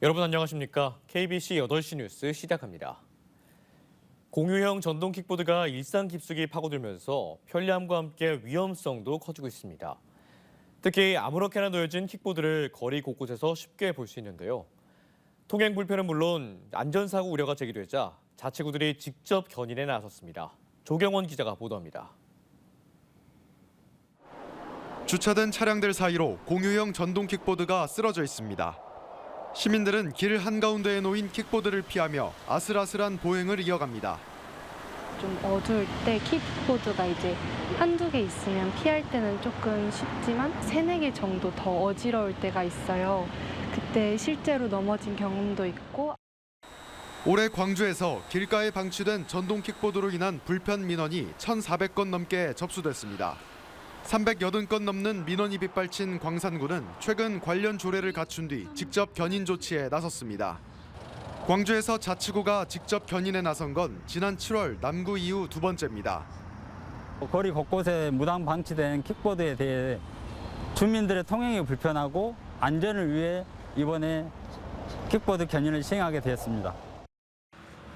여러분 안녕하십니까? KBC 8시 뉴스 시작합니다. 공유형 전동 킥보드가 일상 깊숙이 파고들면서 편리함과 함께 위험성도 커지고 있습니다. 특히 아무렇게나 놓여진 킥보드를 거리 곳곳에서 쉽게 볼 수 있는데요. 통행 불편은 물론 안전사고 우려가 제기되자 자치구들이 직접 견인에 나섰습니다. 조경원 기자가 보도합니다. 주차된 차량들 사이로 공유형 전동 킥보드가 쓰러져 있습니다. 시민들은 길 한가운데에 놓인 킥보드를 피하며 아슬아슬한 보행을 이어갑니다. 좀 어두울 때 킥보드가 이제 한두 개 있으면 피할 때는 조금 쉽지만 3-4개 정도 더 어지러울 때가 있어요. 그때 실제로 넘어진 경험도 있고. 올해 광주에서 길가에 방치된 전동 킥보드로 인한 불편 민원이 1,400건 넘게 접수됐습니다. 380건 넘는 민원이 빗발친 광산구는 최근 관련 조례를 갖춘 뒤 직접 견인 조치에 나섰습니다. 광주에서 자치구가 직접 견인에 나선 건 지난 7월 남구 이후 2번째입니다. 거리 곳곳에 무단 방치된 킥보드에 대해 주민들의 통행이 불편하고 안전을 위해 이번에 킥보드 견인을 시행하게 되었습니다.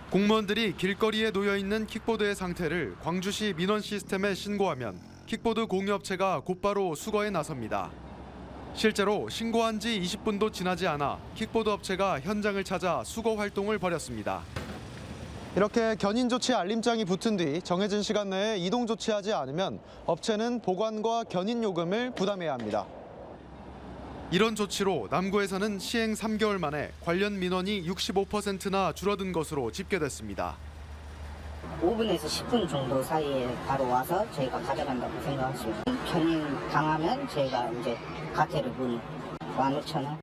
공무원들이 길거리에 놓여 있는 킥보드의 상태를 광주시 민원 시스템에 신고하면 킥보드 공유업체가 곧바로 수거에 나섭니다. 실제로 신고한 지 20분도 지나지 않아 킥보드 업체가 현장을 찾아 수거 활동을 벌였습니다. 이렇게 견인 조치 알림장이 붙은 뒤 정해진 시간 내에 이동 조치하지 않으면 업체는 보관과 견인 요금을 부담해야 합니다. 이런 조치로 남구에서는 시행 3개월 만에 관련 민원이 65%나 줄어든 것으로 집계됐습니다. 5분에서 10분 정도 사이에 바로 와서 저희가 가져간다고 생각하시면 견인 당하면 저희가 이제 과태료 문 15,000원.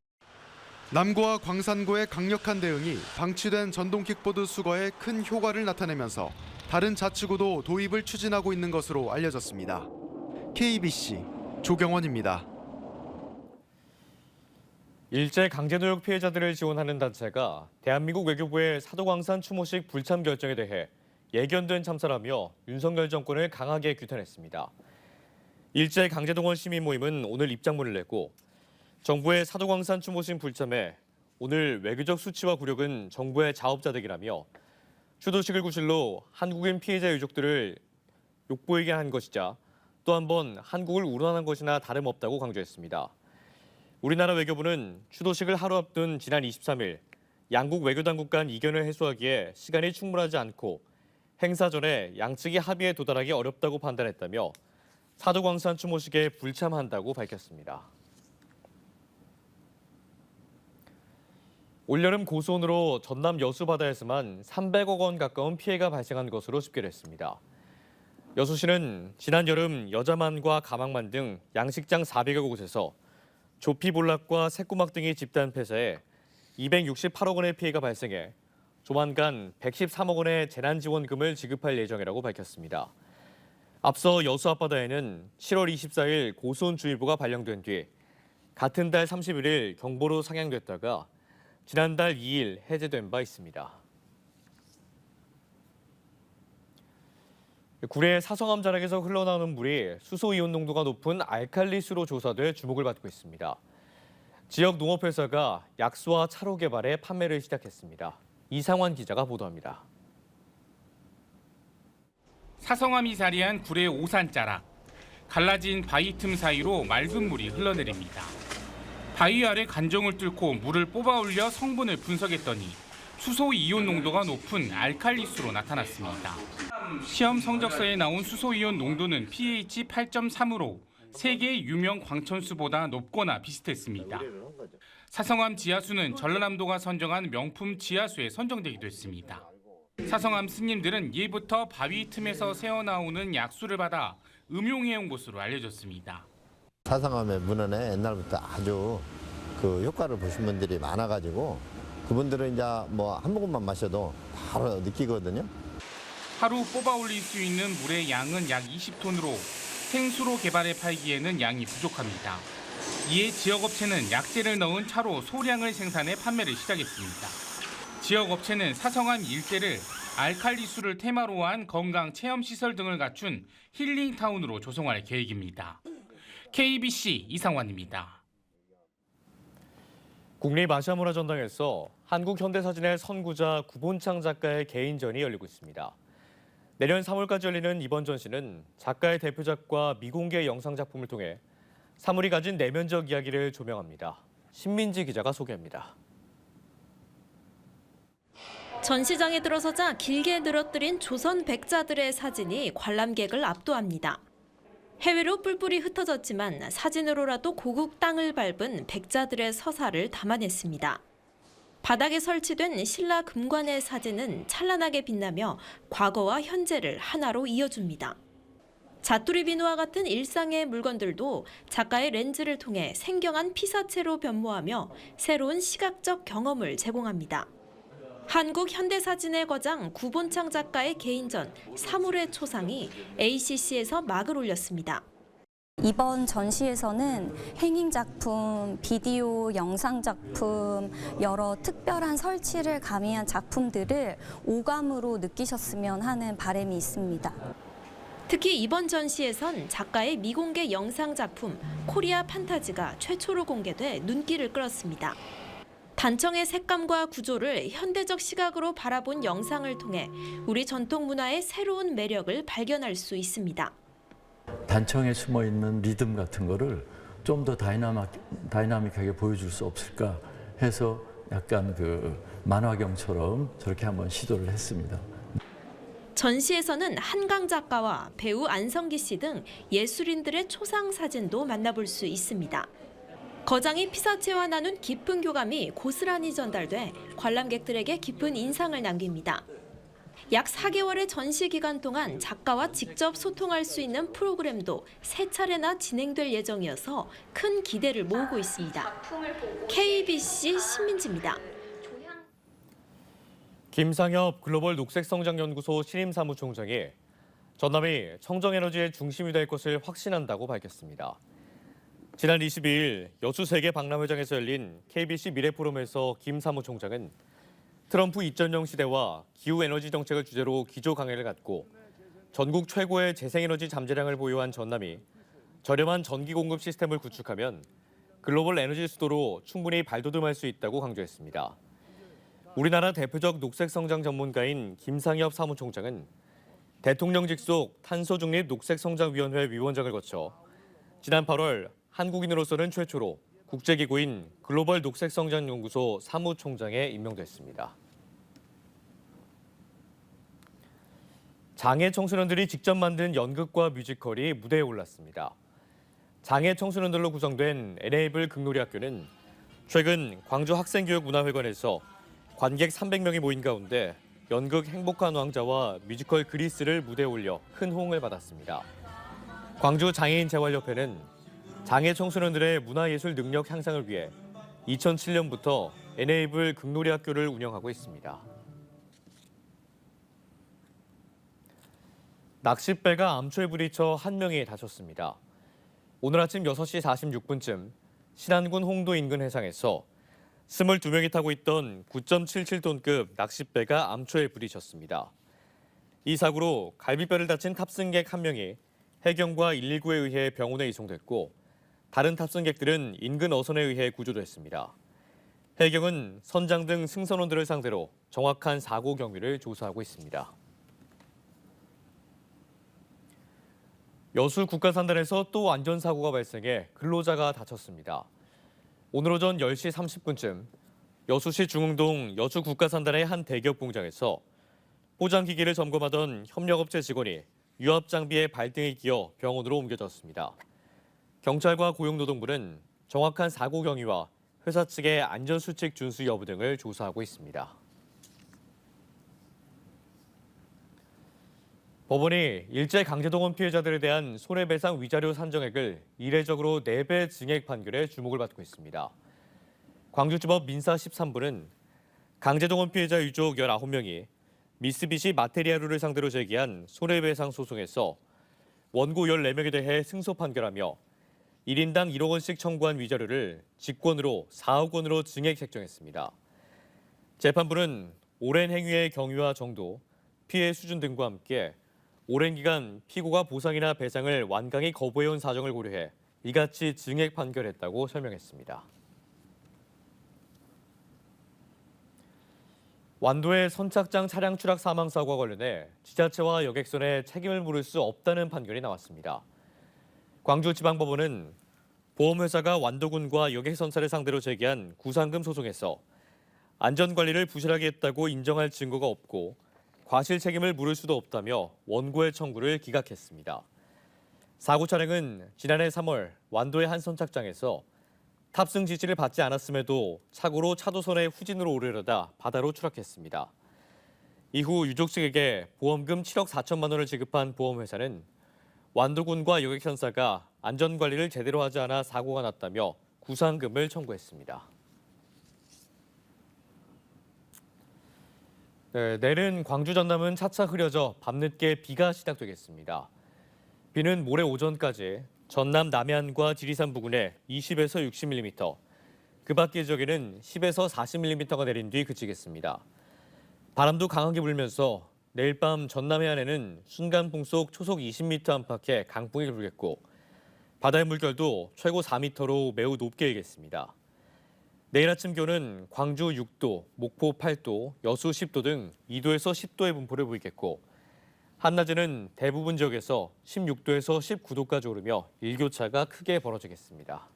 남구와 광산구의 강력한 대응이 방치된 전동 킥보드 수거에 큰 효과를 나타내면서 다른 자치구도 도입을 추진하고 있는 것으로 알려졌습니다. KBC 조경원입니다. 일제 강제노역 피해자들을 지원하는 단체가 대한민국 외교부의 사도광산 추모식 불참 결정에 대해 예견된 참사라며 윤석열 정권을 강하게 규탄했습니다. 일제 강제동원 시민 모임은 오늘 입장문을 냈고 정부의 사도광산 추모식 불참에 오늘 외교적 수치와 굴욕은 정부의 자업자득이라며 추도식을 구실로 한국인 피해자 유족들을 욕보이게 한 것이자 또 한 번 한국을 우롱한 것이나 다름없다고 강조했습니다. 우리나라 외교부는 추도식을 하루 앞둔 지난 23일 양국 외교당국 간 이견을 해소하기에 시간이 충분하지 않고 행사 전에 양측이 합의에 도달하기 어렵다고 판단했다며 사도광산 추모식에 불참한다고 밝혔습니다. 올여름 고수온으로 전남 여수 바다에서만 300억 원 가까운 피해가 발생한 것으로 집계됐습니다. 여수시는 지난 여름 여자만과 가망만 등 양식장 400여 곳에서 조피볼락과 새꼬막 등이 집단 폐사해 268억 원의 피해가 발생해 조만간 113억 원의 재난지원금을 지급할 예정이라고 밝혔습니다. 앞서 여수 앞바다에는 7월 24일 고수온주의보가 발령된 뒤 같은 달 31일 경보로 상향됐다가 지난달 2일 해제된 바 있습니다. 구례 사성암 자락에서 흘러나오는 물이 수소이온 농도가 높은 알칼리수로 조사돼 주목을 받고 있습니다. 지역 농업회사가 약수와 차로 개발해 판매를 시작했습니다. 이상환 기자가 보도합니다. 사성암이 자리한 구례 오산자락. 갈라진 바위 틈 사이로 맑은 물이 흘러내립니다. 바위 아래 간정을 뚫고 물을 뽑아 올려 성분을 분석했더니 수소 이온 농도가 높은 알칼리수로 나타났습니다. 시험 성적서에 나온 수소 이온 농도는 pH 8.3으로 세계 유명 광천수보다 높거나 비슷했습니다. 사성암 지하수는 전라남도가 선정한 명품 지하수에 선정되기도 했습니다. 사성암 스님들은 예부터 바위 틈에서 새어나오는 약수를 받아 음용해온 곳으로 알려졌습니다. 사성암의 문헌에 옛날부터 아주 그 효과를 보신 분들이 많아가지고 그분들은 이제 뭐 한 모금만 마셔도 바로 느끼거든요. 하루 뽑아 올릴 수 있는 물의 양은 약 20톤으로 생수로 개발해 팔기에는 양이 부족합니다. 이에 지역업체는 약재를 넣은 차로 소량을 생산해 판매를 시작했습니다. 지역업체는 사성암 일대를 알칼리수를 테마로 한 건강체험시설 등을 갖춘 힐링타운으로 조성할 계획입니다. KBC 이상환입니다. 국립아시아문화전당에서 한국현대사진의 선구자 구본창 작가의 개인전이 열리고 있습니다. 내년 3월까지 열리는 이번 전시는 작가의 대표작과 미공개 영상작품을 통해 사물이 가진 내면적 이야기를 조명합니다. 신민지 기자가 소개합니다. 전시장에 들어서자 길게 늘어뜨린 조선 백자들의 사진이 관람객을 압도합니다. 해외로 뿔뿔이 흩어졌지만 사진으로라도 고국 땅을 밟은 백자들의 서사를 담아냈습니다. 바닥에 설치된 신라 금관의 사진은 찬란하게 빛나며 과거와 현재를 하나로 이어줍니다. 자투리 비누와 같은 일상의 물건들도 작가의 렌즈를 통해 생경한 피사체로 변모하며 새로운 시각적 경험을 제공합니다. 한국 현대사진의 거장 구본창 작가의 개인전 사물의 초상이 ACC에서 막을 올렸습니다. 이번 전시에서는 행인작품, 비디오, 영상작품, 여러 특별한 설치를 가미한 작품들을 오감으로 느끼셨으면 하는 바람이 있습니다. 특히 이번 전시에선 작가의 미공개 영상작품 코리아 판타지가 최초로 공개돼 눈길을 끌었습니다. 단청의 색감과 구조를 현대적 시각으로 바라본 영상을 통해 우리 전통 문화의 새로운 매력을 발견할 수 있습니다. 단청에 숨어 있는 리듬 같은 거를 좀 더 다이나믹하게 보여줄 수 없을까 해서 약간 그 만화경처럼 저렇게 한번 시도를 했습니다. 전시에서는 한강 작가와 배우 안성기 씨 등 예술인들의 초상 사진도 만나볼 수 있습니다. 거장이 피사체와 나눈 깊은 교감이 고스란히 전달돼 관람객들에게 깊은 인상을 남깁니다. 약 4개월의 전시 기간 동안 작가와 직접 소통할 수 있는 프로그램도 3차례나 진행될 예정이어서 큰 기대를 모으고 있습니다. KBC 신민지입니다. 김상엽 글로벌 녹색성장연구소 신임사무총장이 전남이 청정에너지의 중심이 될 것을 확신한다고 밝혔습니다. 지난 22일 여수 세계 박람회장에서 열린 KBC 미래포럼에서 김 사무총장은 트럼프 2.0 시대와 기후에너지 정책을 주제로 기조 강연을 갖고 전국 최고의 재생에너지 잠재량을 보유한 전남이 저렴한 전기 공급 시스템을 구축하면 글로벌 에너지 수도로 충분히 발돋움할 수 있다고 강조했습니다. 우리나라 대표적 녹색성장 전문가인 김상엽 사무총장은 대통령 직속 탄소중립 녹색성장위원회 위원장을 거쳐 지난 8월 한국인으로서는 최초로 국제기구인 글로벌 녹색성장연구소 사무총장에 임명됐습니다. 장애 청소년들이 직접 만든 연극과 뮤지컬이 무대에 올랐습니다. 장애 청소년들로 구성된 에네이블 극놀이학교는 최근 광주 학생교육문화회관에서 관객 300명이 모인 가운데 연극 행복한 왕자와 뮤지컬 그리스를 무대에 올려 큰 호응을 받았습니다. 광주 장애인재활협회는 장애 청소년들의 문화예술 능력 향상을 위해 2007년부터 에네이블 극놀이학교를 운영하고 있습니다. 낚싯배가 암초에 부딪혀 한 명이 다쳤습니다. 오늘 아침 6시 46분쯤 신안군 홍도 인근 해상에서 22명이 타고 있던 9.77톤급 낚싯배가 암초에 부딪혔습니다. 이 사고로 갈비뼈를 다친 탑승객 한 명이 해경과 119에 의해 병원에 이송됐고 다른 탑승객들은 인근 어선에 의해 구조됐습니다. 해경은 선장 등 승선원들을 상대로 정확한 사고 경위를 조사하고 있습니다. 여수 국가산단에서 또 안전사고가 발생해 근로자가 다쳤습니다. 오늘 오전 10시 30분쯤 여수시 중흥동 여수 국가산단의 한 대기업 공장에서 포장기기를 점검하던 협력업체 직원이 유압 장비에 발등이 끼어 병원으로 옮겨졌습니다. 경찰과 고용노동부는 정확한 사고 경위와 회사 측의 안전수칙 준수 여부 등을 조사하고 있습니다. 법원이 일제강제동원 피해자들에 대한 손해배상 위자료 산정액을 이례적으로 4배 증액 판결에 주목을 받고 있습니다. 광주지법 민사 13부는 강제동원 피해자 유족 19명이 미쓰비시 마테리아루를 상대로 제기한 손해배상 소송에서 원고 14명에 대해 승소 판결하며 1인당 1억 원씩 청구한 위자료를 직권으로 4억 원으로 증액 책정했습니다. 재판부는 오랜 행위의 경위와 정도, 피해 수준 등과 함께 오랜 기간 피고가 보상이나 배상을 완강히 거부해온 사정을 고려해 이같이 증액 판결했다고 설명했습니다. 완도의 선착장 차량 추락 사망 사고와 관련해 지자체와 여객선에 책임을 물을 수 없다는 판결이 나왔습니다. 광주지방법원은 보험회사가 완도군과 여객선사를 상대로 제기한 구상금 소송에서 안전관리를 부실하게 했다고 인정할 증거가 없고 과실 책임을 물을 수도 없다며 원고의 청구를 기각했습니다. 사고 차량은 지난해 3월 완도의 한 선착장에서 탑승 지시를 받지 않았음에도 착오로 차도선의 후진으로 오르려다 바다로 추락했습니다. 이후 유족 측에게 보험금 7억 4천만 원을 지급한 보험회사는 완도군과 여객선사가 안전관리를 제대로 하지 않아 사고가 났다며 구상금을 청구했습니다. 내일은 광주 전남은 차차 흐려져 밤늦게 비가 시작되겠습니다. 비는 모레 오전까지 전남 남해안과 지리산 부근에 20에서 60mm, 그 밖의 지역에는 10에서 40mm가 내린 뒤 그치겠습니다. 바람도 강하게 불면서 내일 밤 전남 해안에는 순간 풍속 초속 20m 안팎의 강풍이 불겠고 바다의 물결도 최고 4m로 매우 높게 일겠습니다. 내일 아침 기온은 광주 6도, 목포 8도, 여수 10도 등 2도에서 10도의 분포를 보이겠고 한낮에는 대부분 지역에서 16도에서 19도까지 오르며 일교차가 크게 벌어지겠습니다.